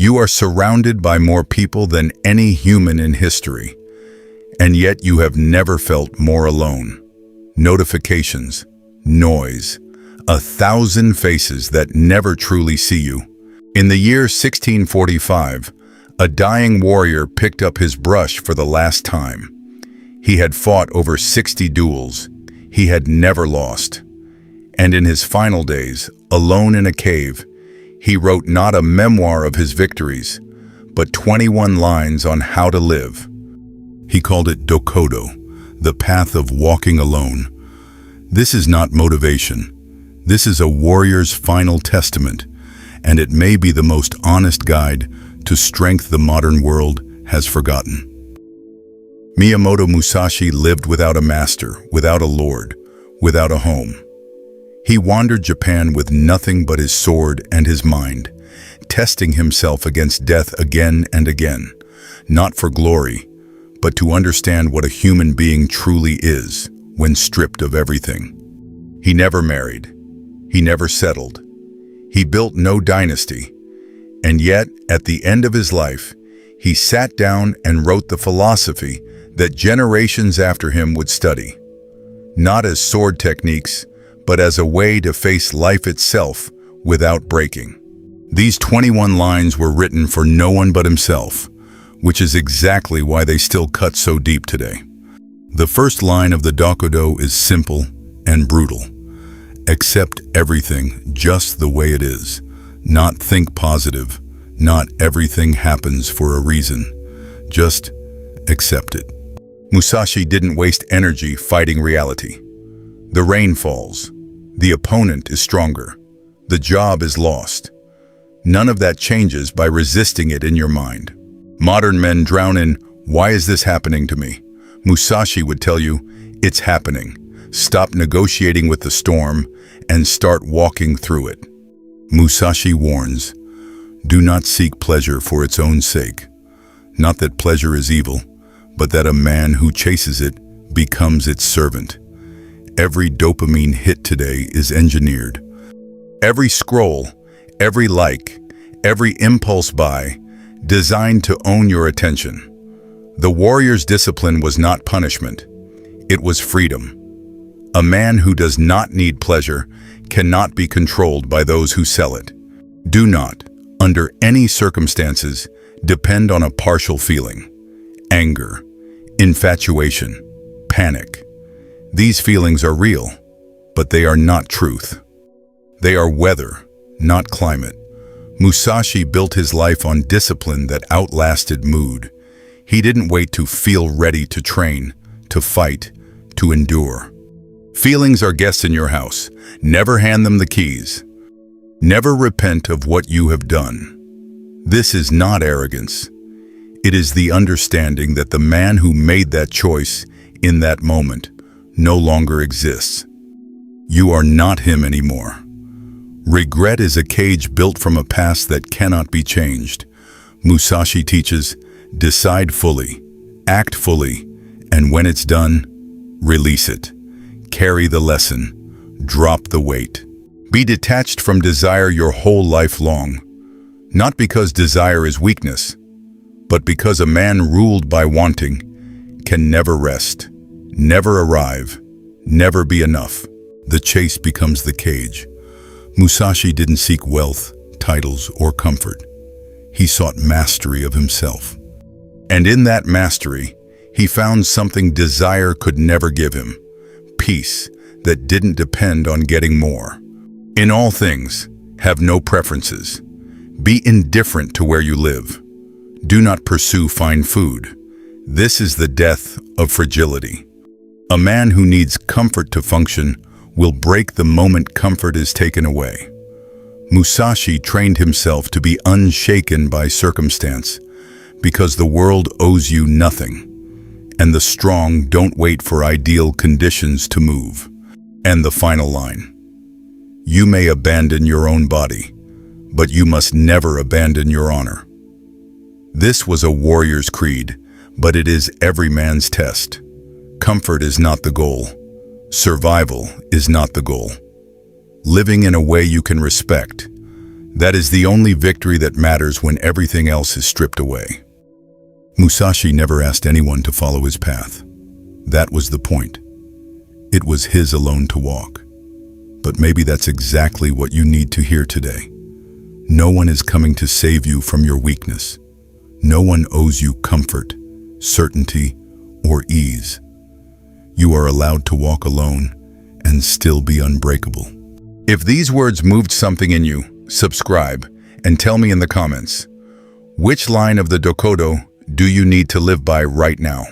You are surrounded by more people than any human in history, and yet you have never felt more alone. Notifications, noise, 1,000 faces that never truly see you. In the year 1645, a dying warrior picked up his brush for the last time. He had fought over 60 duels. He had never lost. And in his final days, alone in a cave, he wrote not a memoir of his victories, but 21 lines on how to live. He called it Dokkodo, the path of walking alone. This is not motivation. This is a warrior's final testament, and it may be the most honest guide to strength the modern world has forgotten. Miyamoto Musashi lived without a master, without a lord, without a home. He wandered Japan with nothing but his sword and his mind, testing himself against death again and again, not for glory, but to understand what a human being truly is when stripped of everything. He never married. He never settled. He built no dynasty. And yet, at the end of his life, he sat down and wrote the philosophy that generations after him would study, not as sword techniques, but as a way to face life itself without breaking. These 21 lines were written for no one but himself, which is exactly why they still cut so deep today. The first line of the Dokkodo is simple and brutal. Accept everything just the way it is. Not think positive. Not everything happens for a reason. Just accept it. Musashi didn't waste energy fighting reality. The rain falls. The opponent is stronger. The job is lost. None of that changes by resisting it in your mind. Modern men drown in, "Why is this happening to me?" Musashi would tell you, "It's happening. Stop negotiating with the storm and start walking through it." Musashi warns, do not seek pleasure for its own sake. Not that pleasure is evil, but that a man who chases it becomes its servant. Every dopamine hit today is engineered. Every scroll, every like, every impulse buy, designed to own your attention. The warrior's discipline was not punishment. It was freedom. A man who does not need pleasure cannot be controlled by those who sell it. Do not, under any circumstances, depend on a partial feeling. Anger, infatuation, panic. These feelings are real, but they are not truth. They are weather, not climate. Musashi built his life on discipline that outlasted mood. He didn't wait to feel ready to train, to fight, to endure. Feelings are guests in your house. Never hand them the keys. Never repent of what you have done. This is not arrogance. It is the understanding that the man who made that choice in that moment no longer exists. You are not him anymore. Regret is a cage built from a past that cannot be changed. Musashi teaches, decide fully, act fully, and when it's done, release it. Carry the lesson, drop the weight. Be detached from desire your whole life long, not because desire is weakness, but because a man ruled by wanting can never rest, never arrive, never be enough. The chase becomes the cage. Musashi didn't seek wealth, titles, or comfort. He sought mastery of himself. And in that mastery, he found something desire could never give him: peace that didn't depend on getting more. In all things, have no preferences. Be indifferent to where you live. Do not pursue fine food. This is the death of fragility. A man who needs comfort to function will break the moment comfort is taken away. Musashi trained himself to be unshaken by circumstance, because the world owes you nothing, and the strong don't wait for ideal conditions to move. And the final line: you may abandon your own body, but you must never abandon your honor. This was a warrior's creed, but it is every man's test. Comfort is not the goal. Survival is not the goal. Living in a way you can respect, That is the only victory that matters when everything else is stripped away. Musashi never asked anyone to follow his path. That was the point. It was his alone to walk. But maybe that's exactly what you need to hear today. No one is coming to save you from your weakness. No one owes you comfort, certainty, or ease. You are allowed to walk alone and still be unbreakable. If these words moved something in you, subscribe and tell me in the comments, which line of the Dokkodo do you need to live by right now?